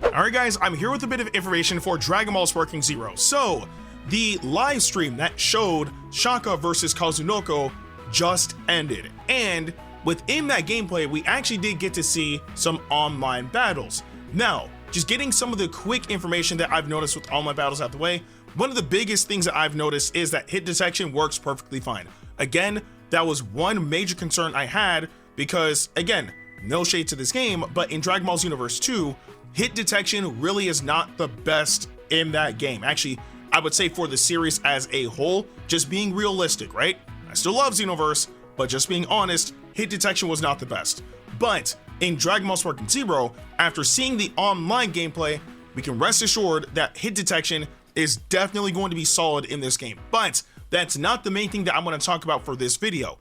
Alright guys, I'm here with a bit of information for Dragon Ball Sparking Zero. So, the live stream that showed Shaka versus Kazunoko just ended, and within that gameplay we actually did get to see some online battles. Now, just getting some of the quick information that I've noticed with online battles out the way, one of the biggest things that I've noticed is that hit detection works perfectly fine. Again, that was one major concern I had because, again, no shade to this game, but in Dragon Ball Xenoverse 2, hit detection really is not the best in that game. Actually, I would say for the series as a whole, just being realistic, right? I still love Xenoverse, but just being honest, hit detection was not the best. But in Dragon Ball Sparking Zero, after seeing the online gameplay, we can rest assured that hit detection is definitely going to be solid in this game. But that's not the main thing that I want to talk about for this video.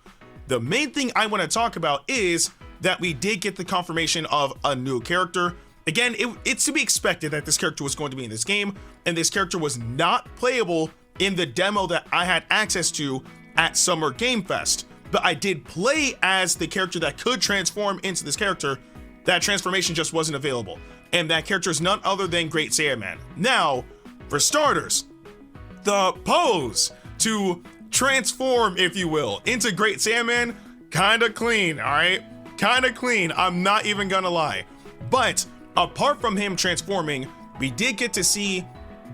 The main thing I want to talk about is that we did get the confirmation of a new character. Again, it's to be expected that this character was going to be in this game, and this character was not playable in the demo that I had access to at Summer Game Fest. But I did play as the character that could transform into this character. That transformation just wasn't available, and that character is none other than Great Saiyaman. Now, for starters, the pose to transform, if you will, into Great Saiyaman, kinda clean, alright? Kinda clean, I'm not even gonna lie. But apart from him transforming, we did get to see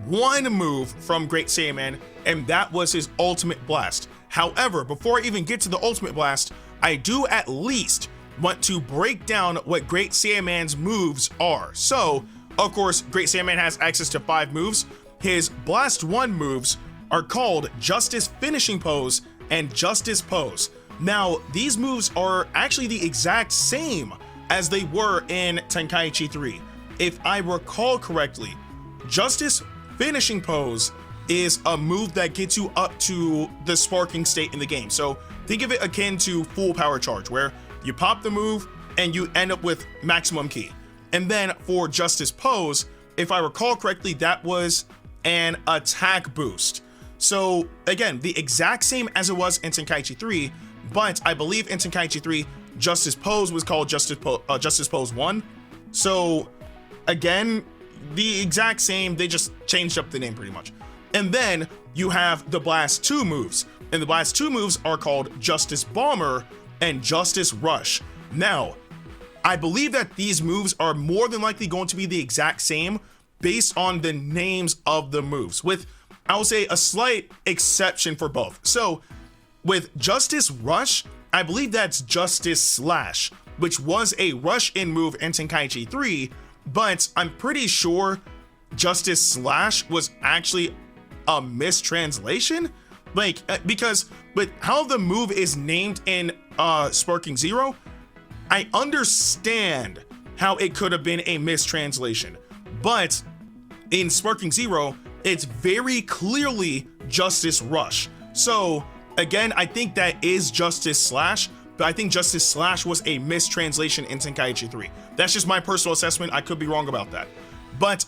one move from Great Saiyaman, and that was his Ultimate Blast. However, before I even get to the Ultimate Blast, I do at least want to break down what Great Saiyaman's moves are. So, of course, Great Saiyaman has access to 5 moves. His Blast 1 moves are called Justice Finishing Pose and Justice Pose. Now, these moves are actually the exact same as they were in Tenkaichi 3. If I recall correctly, Justice Finishing Pose is a move that gets you up to the sparking state in the game. So think of it akin to full power charge, where you pop the move and you end up with maximum ki. And then for Justice Pose, if I recall correctly, that was an attack boost. So again, the exact same as it was in Tenkaichi 3, but I believe in Tenkaichi 3, Justice Pose was called Justice Pose 1. So again, the exact same, they just changed up the name pretty much. And then you have the Blast 2 moves, and the Blast 2 moves are called Justice Bomber and Justice Rush. Now, I believe that these moves are more than likely going to be the exact same based on the names of the moves, with, I will say, a slight exception for both. So with Justice Rush, I believe that's Justice Slash, which was a rush-in move in Tenkaichi 3, but I'm pretty sure Justice Slash was actually a mistranslation, like, because with how the move is named in Sparking Zero, I understand how it could have been a mistranslation, but in Sparking Zero, it's very clearly Justice Rush. So again, I think that is Justice Slash, but I think Justice Slash was a mistranslation in Tenkaichi 3. That's just my personal assessment. I could be wrong about that. But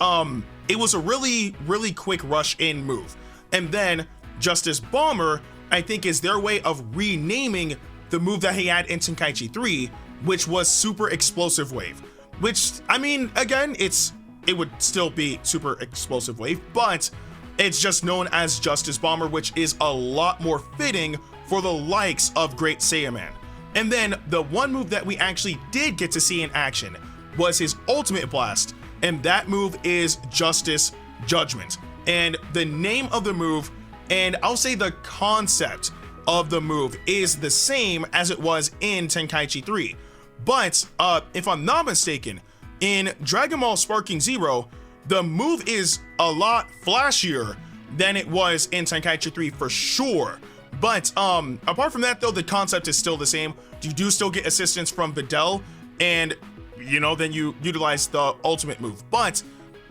it was a really, really quick rush-in move. And then Justice Bomber, I think, is their way of renaming the move that he had in Tenkaichi 3, which was Super Explosive Wave. Which, I mean, again, it would still be Super Explosive Wave, but it's just known as Justice Bomber, which is a lot more fitting for the likes of Great Saiyaman. And then the one move that we actually did get to see in action was his Ultimate Blast, and that move is Justice Judgment. And the name of the move, and I'll say the concept of the move, is the same as it was in Tenkaichi 3. But if I'm not mistaken, in Dragon Ball Sparking Zero, the move is a lot flashier than it was in Tenkaichi 3 for sure. But apart from that though, the concept is still the same. You do still get assistance from Videl, and you know, then you utilize the ultimate move. But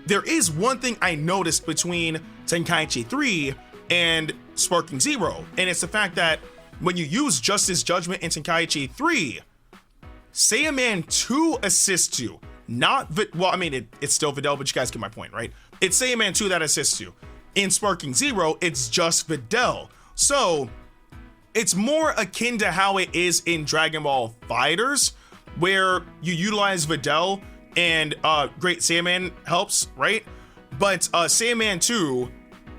there is one thing I noticed between Tenkaichi 3 and Sparking Zero, and it's the fact that when you use Justice Judgment in Tenkaichi 3, Saiyaman 2 assists you. Well, I mean, it's still Videl, but you guys get my point, right? It's Saiyaman 2 that assists you. In Sparking Zero, it's just Videl. So it's more akin to how it is in Dragon Ball FighterZ, where you utilize Videl and Great Saiyaman helps, right? But Saiyaman 2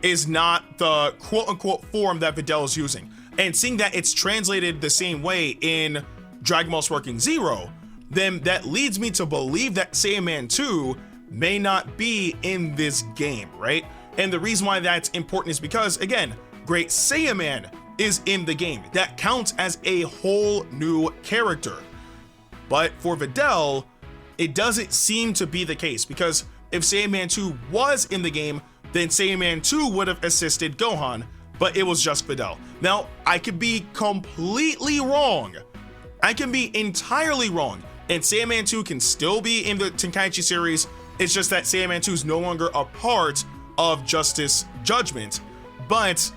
is not the quote-unquote form that Videl is using. And seeing that it's translated the same way in Dragon Ball Super Working Zero, then that leads me to believe that Saiyaman 2 may not be in this game, right? And the reason why that's important is because, again, Great Saiyaman is in the game. That counts as a whole new character. But for Videl, it doesn't seem to be the case, because if Saiyaman 2 was in the game, then Saiyaman 2 would have assisted Gohan, but it was just Videl. Now, I could be completely wrong. I can be entirely wrong, and Saiyaman 2 can still be in the Tenkaichi series. It's just that Saiyaman 2 is no longer a part of Justice Judgment, but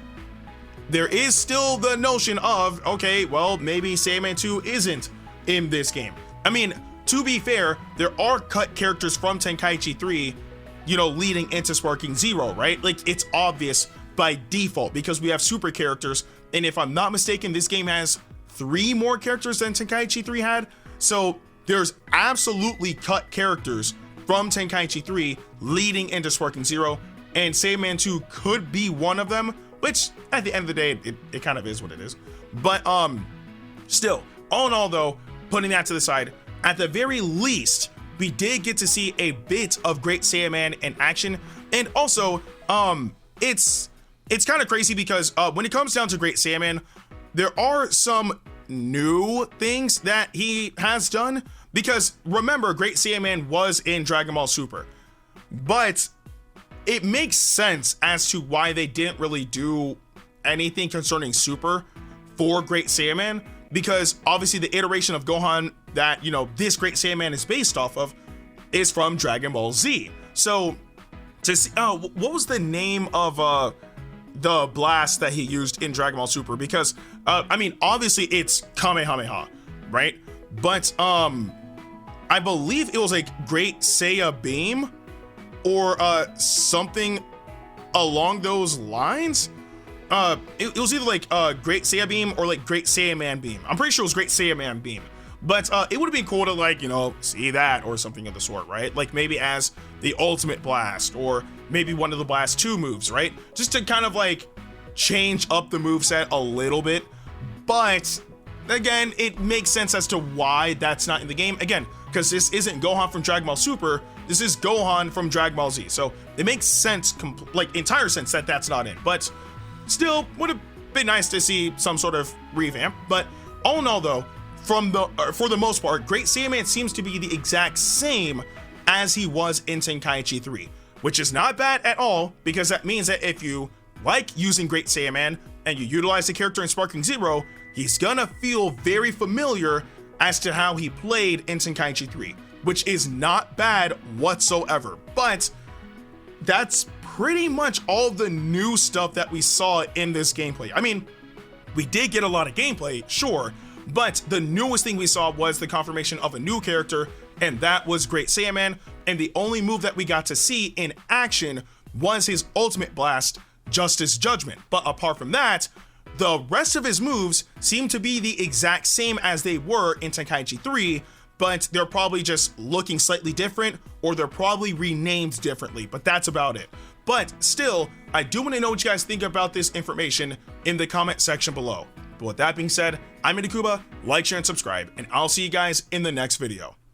there is still the notion of, okay, well, maybe Saiyaman 2 isn't in this game. I mean, to be fair, there are cut characters from Tenkaichi 3, you know, leading into Sparking Zero, right? Like, it's obvious by default because we have super characters, and if I'm not mistaken, this game has 3 more characters than Tenkaichi 3 had. So there's absolutely cut characters from Tenkaichi 3 leading into Sparking Zero, and Saiyaman 2 could be one of them, which at the end of the day, it kind of is what it is. But still, all in all though, putting that to the side, at the very least, we did get to see a bit of Great Saiyaman in action. And also, it's kind of crazy because when it comes down to Great Saiyaman, there are some new things that he has done. Because remember, Great Saiyaman was in Dragon Ball Super, but it makes sense as to why they didn't really do anything concerning Super for Great Saiyaman, because obviously the iteration of Gohan that, you know, this Great Saiyaman is based off of is from Dragon Ball Z. So to see, what was the name of the blast that he used in Dragon Ball Super? Because I mean, obviously it's Kamehameha, right? But I believe it was like Great Saiya Beam or something along those lines. It was either like Great Saiya Beam or like Great Saiyaman Beam. I'm pretty sure it was Great Saiyaman Beam. But it would have been cool to, like, you know, see that or something of the sort, right? Like maybe as the ultimate blast, or maybe one of the Blast 2 moves, right? Just to kind of like change up the moveset a little bit. But again, it makes sense as to why that's not in the game. Again, because this isn't Gohan from Dragon Ball Super, this is Gohan from Dragon Ball Z. So it makes sense, like entire sense, that that's not in. But still, would have been nice to see some sort of revamp. But all in all though, for the most part, Great Saiyaman seems to be the exact same as he was in Tenkaichi 3, which is not bad at all, because that means that if you like using Great Saiyaman and you utilize the character in Sparking Zero, he's gonna feel very familiar as to how he played in Tenkaichi 3, which is not bad whatsoever. But that's pretty much all the new stuff that we saw in this gameplay. I mean, we did get a lot of gameplay, sure, but the newest thing we saw was the confirmation of a new character, and that was Great Saiyaman, and the only move that we got to see in action was his ultimate blast, Justice Judgment. But apart from that, the rest of his moves seem to be the exact same as they were in Tenkaichi 3, but they're probably just looking slightly different, or they're probably renamed differently, but that's about it. But still, I do want to know what you guys think about this information in the comment section below. But with that being said, I'm Ndukauba, like, share, and subscribe, and I'll see you guys in the next video.